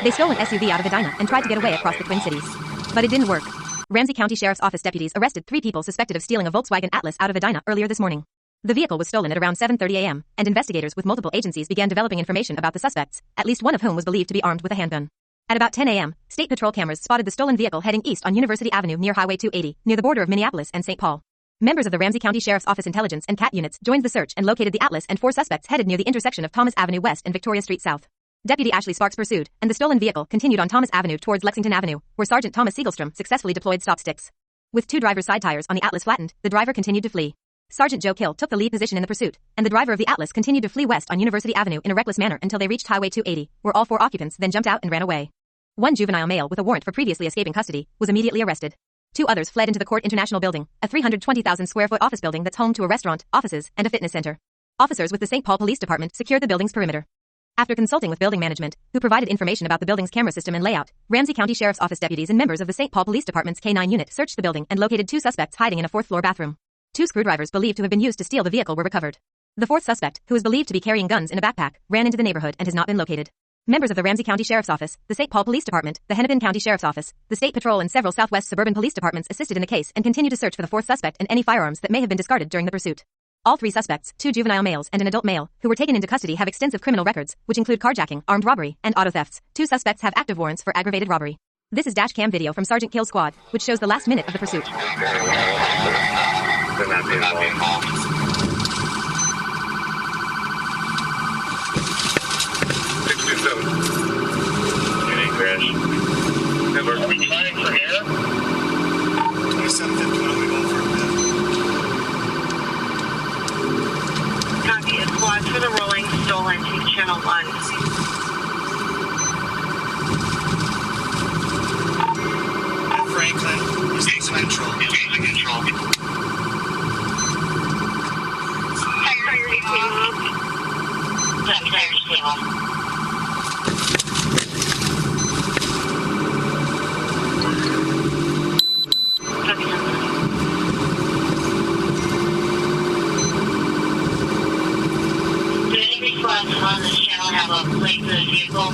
They stole an SUV out of Edina and tried to get away across the Twin Cities. But it didn't work. Ramsey County Sheriff's Office deputies arrested 3 people suspected of stealing a Volkswagen Atlas out of Edina earlier this morning. The vehicle was stolen at around 7:30 a.m., and investigators with multiple agencies began developing information about the suspects, at least one of whom was believed to be armed with a handgun. At about 10 a.m., State Patrol cameras spotted the stolen vehicle heading east on University Avenue near Highway 280, near the border of Minneapolis and St. Paul. Members of the Ramsey County Sheriff's Office Intelligence and CAT units joined the search and located the Atlas and 4 suspects headed near the intersection of Thomas Avenue West and Victoria Street South. Deputy Ashley Sparks pursued, and the stolen vehicle continued on Thomas Avenue towards Lexington Avenue, where Sgt Thomas Siegelstrom successfully deployed stop sticks. With 2 driver's side tires on the Atlas flattened, the driver continued to flee. Sgt Joe Kill took the lead position in the pursuit, and the driver of the Atlas continued to flee west on University Avenue in a reckless manner until they reached Highway 280, where all 4 occupants then jumped out and ran away. 1 juvenile male with a warrant for previously escaping custody was immediately arrested. 2 others fled into the Court International Building, a 320,000 square foot office building that's home to a restaurant, offices, and a fitness center. Officers with the St. Paul Police Department secured the building's perimeter. After consulting with building management, who provided information about the building's camera system and layout, Ramsey County Sheriff's Office deputies and members of the St. Paul Police Department's K-9 unit searched the building and located 2 suspects hiding in a 4th-floor bathroom. 2 screwdrivers believed to have been used to steal the vehicle were recovered. The 4th suspect, who is believed to be carrying guns in a backpack, ran into the neighborhood and has not been located. Members of the Ramsey County Sheriff's Office, the St. Paul Police Department, the Hennepin County Sheriff's Office, the State Patrol and several Southwest suburban police departments assisted in the case and continue to search for the 4th suspect and any firearms that may have been discarded during the pursuit. All 3 suspects, 2 juvenile males and an adult male, who were taken into custody have extensive criminal records, which include carjacking, armed robbery, and auto thefts. 2 suspects have active warrants for aggravated robbery. This is DASHCAM video from Sgt Kill's squad, which shows the last minute of the pursuit. Crash. We're trying for air. 2750, when we go for a bit. Copy, a squad for the rolling stolen to channel 1. At Franklin, is losing control. Tires came off. Tires came off. On this channel have a plate for the vehicle.